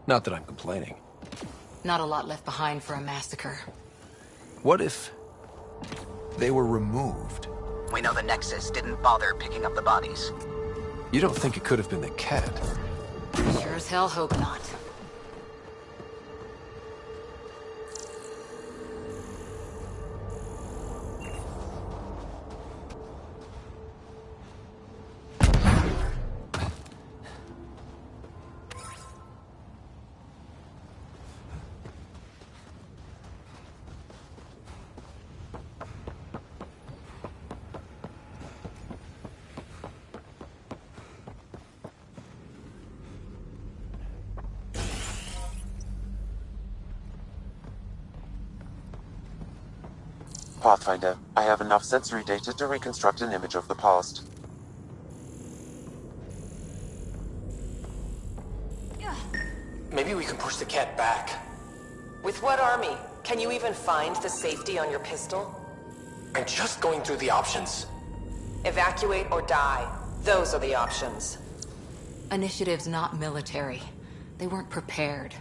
S1: Not that I'm complaining.
S15: Not a lot left behind for a massacre.
S1: What if they were removed?
S20: We know the Nexus didn't bother picking up the bodies.
S1: You don't think it could have been the cat?
S15: Sure as hell hope not.
S3: Pathfinder, I have enough sensory data to reconstruct an image of the past.
S21: Maybe we can push the cat back.
S22: With what army? Can you even find the safety on your pistol?
S21: I'm just going through the options.
S22: Evacuate or die. Those are the options.
S15: Initiative's not military. They weren't prepared.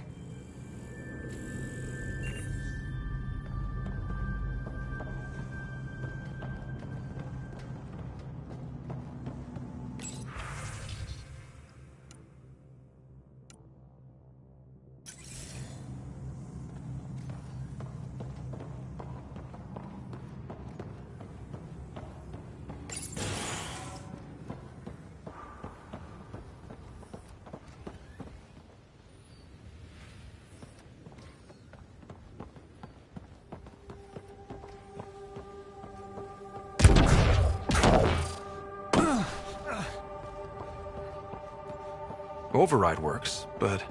S1: Override works, but...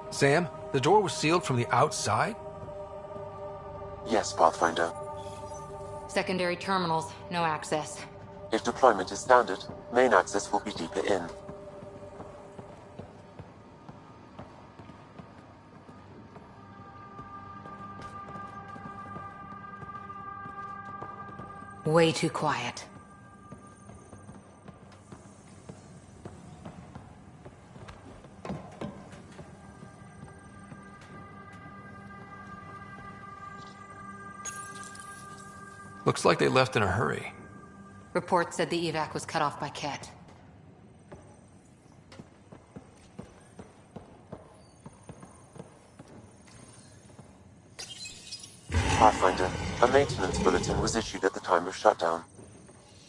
S1: Sam, the door was sealed from the outside?
S3: Yes, Pathfinder.
S15: Secondary terminals, no access.
S3: If deployment is standard, main access will be deeper in.
S15: Way too quiet.
S1: Looks like they left in a hurry.
S15: Report said the evac was cut off by Ket.
S3: Pathfinder, a maintenance bulletin was issued at the time of shutdown.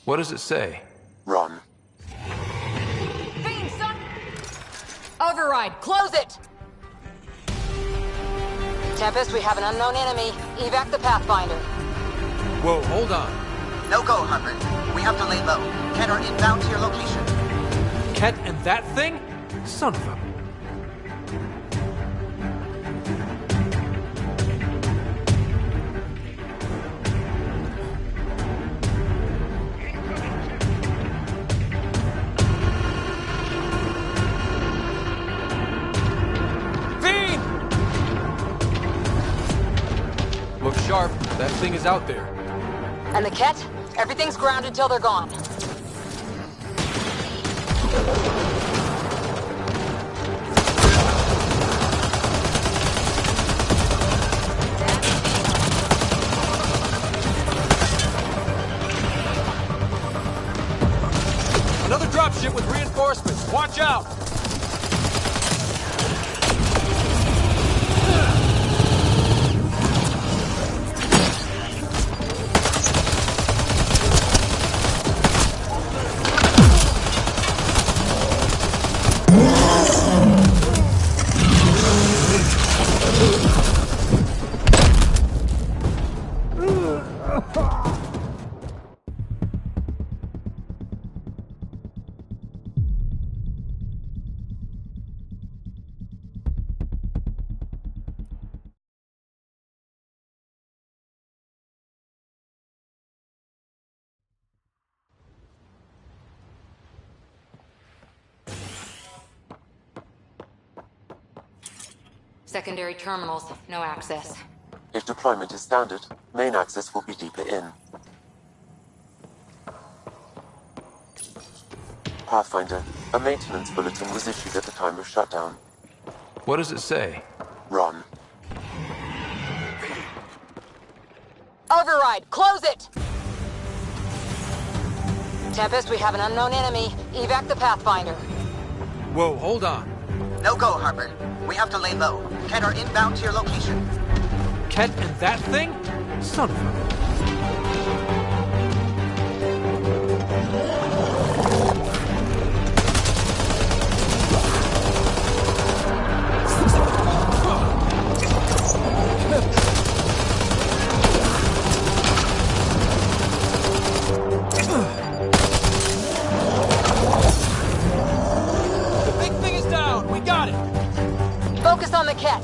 S1: What does it say?
S3: Run.
S14: Fiend, son! Override, close it!
S22: Tempest, we have an unknown enemy. Evac the Pathfinder.
S1: Whoa, hold on.
S20: No go, Hubbard. We have to lay low. Ken are inbound to your location.
S1: Ket and that thing? Son of a... Fiend! Look sharp. That thing is out there.
S22: And the Ket? Everything's grounded till they're gone.
S1: Another dropship with reinforcements. Watch out!
S15: Secondary terminals, no access.
S3: If deployment is standard, main access will be deeper in. Pathfinder, a maintenance bulletin was issued at the time of shutdown.
S1: What does it say?
S3: Run.
S5: Override, close it! Tempest, we have an unknown enemy. Evac the Pathfinder.
S1: Whoa, hold on.
S20: No go, Harper. We have to lay low. Ken are inbound to your location.
S1: Ket and that thing? Son of a...
S6: The big thing is down. We got it.
S5: Focus on the Ket.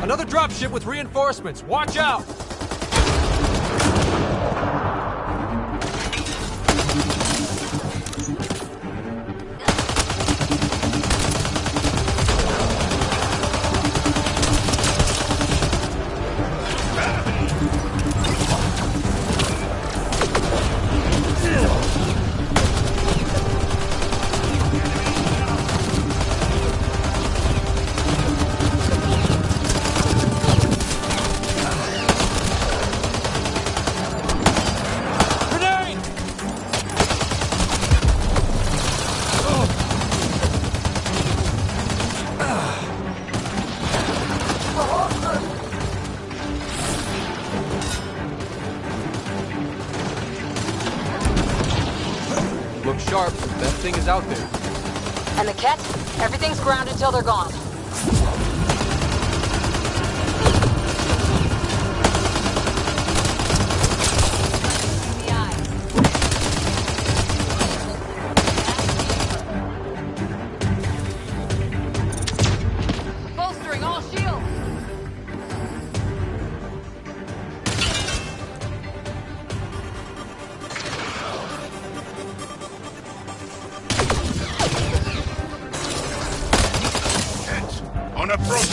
S6: Another dropship with reinforcements. Watch out.
S1: Look sharp. That thing is out there.
S5: And the Ket? Everything's ground until they're gone.
S15: Bolstering all shields.
S9: On approach!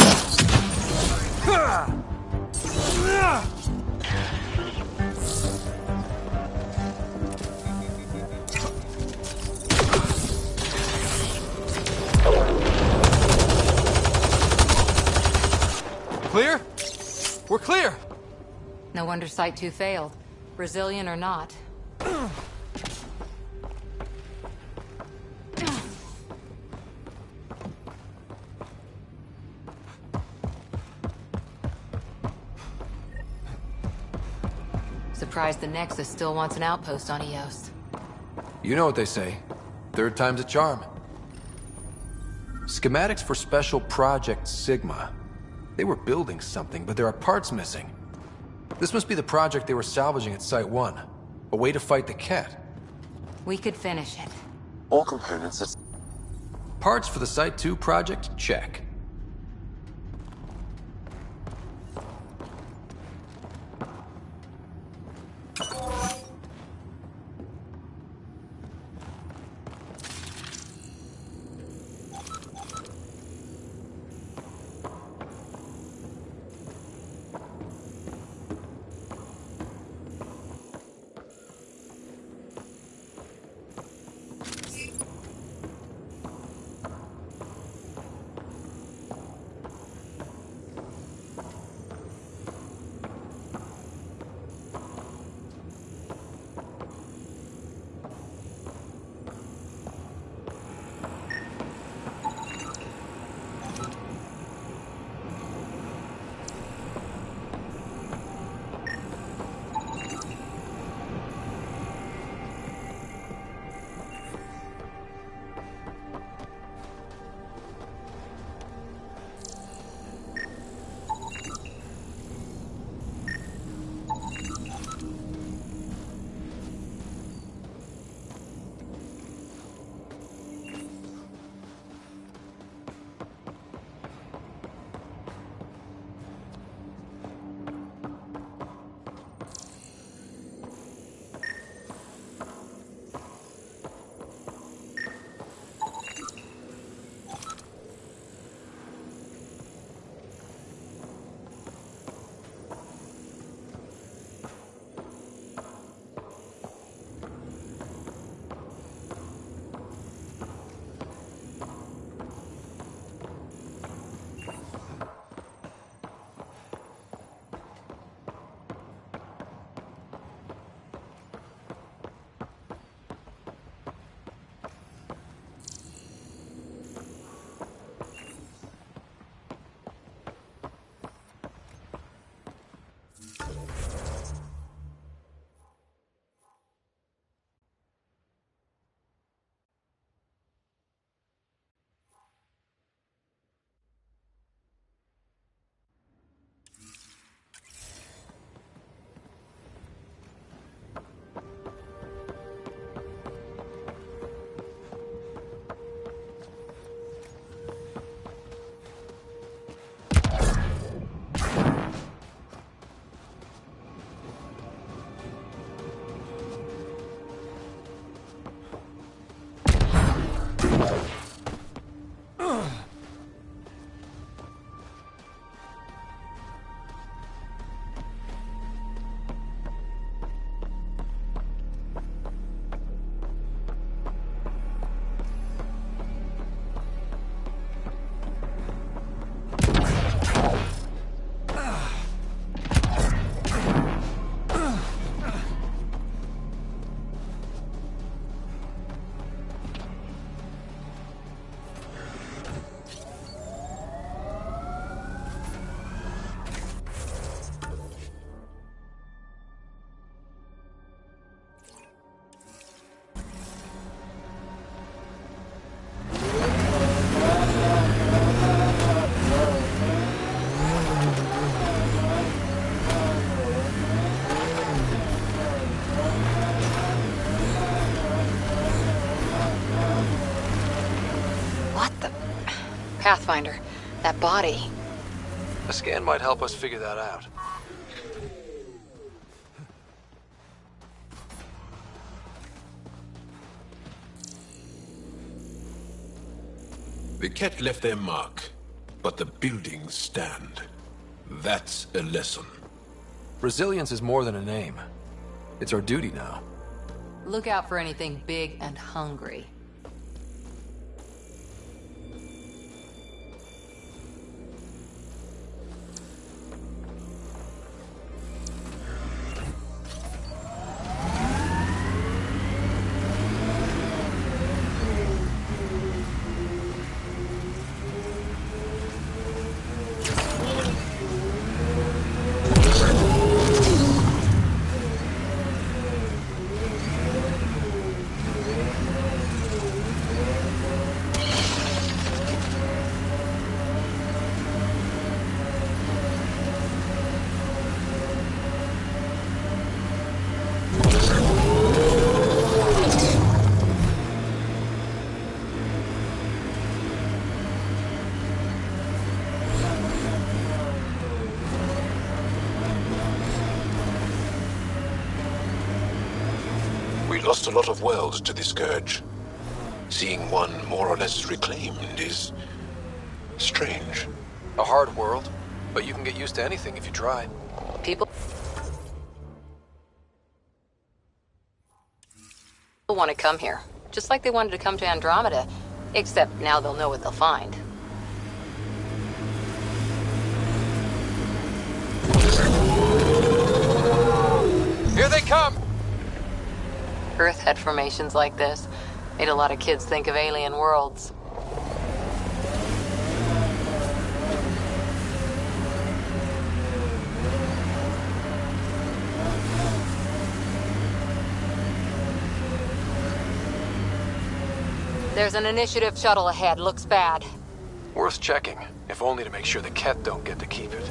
S1: Clear? We're clear!
S15: No wonder Site 2 failed. Brazilian or not. Surprised the Nexus still wants an outpost on Eos.
S1: You know what they say. Third time's a charm. Schematics for Special Project Sigma. They were building something, but there are parts missing. This must be the project they were salvaging at Site 1. A way to fight the Ket.
S15: We could finish it.
S3: All components are...
S1: Parts for the Site 2 project? Check.
S15: Pathfinder. That body.
S1: A scan might help us figure that out.
S8: The Ket left their mark, but the buildings stand. That's a lesson.
S1: Resilience is more than a name. It's our duty now.
S15: Look out for anything big and hungry.
S8: We lost a lot of worlds to the Scourge. Seeing one more or less reclaimed is strange.
S1: A hard world, but you can get used to anything if you try.
S15: People want to come here, just like they wanted to come to Andromeda, except now they'll know what they'll find.
S1: Here they come!
S15: Earth had formations like this. Made a lot of kids think of alien worlds. There's an initiative shuttle ahead. Looks bad.
S1: Worth checking, if only to make sure the Ket don't get to keep it.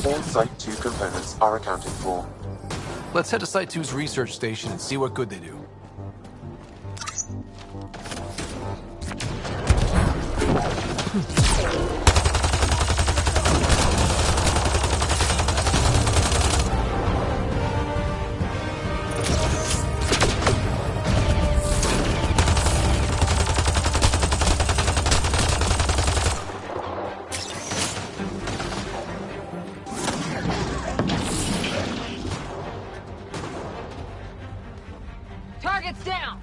S3: All Site 2 components are accounted for.
S1: Let's head to Site 2's research station and see what good they do.
S5: Target's down!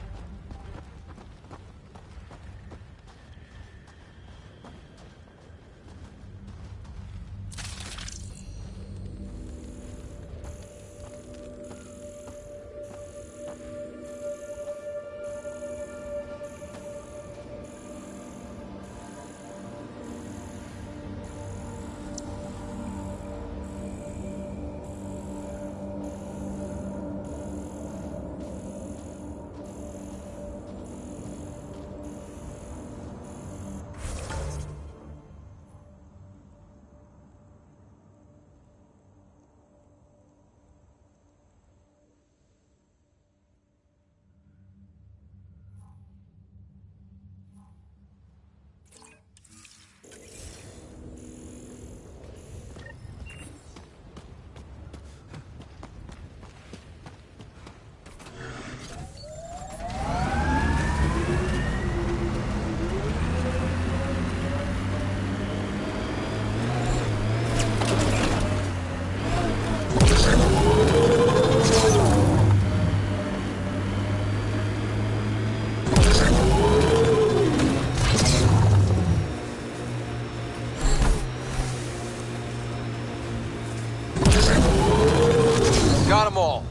S1: Got them all.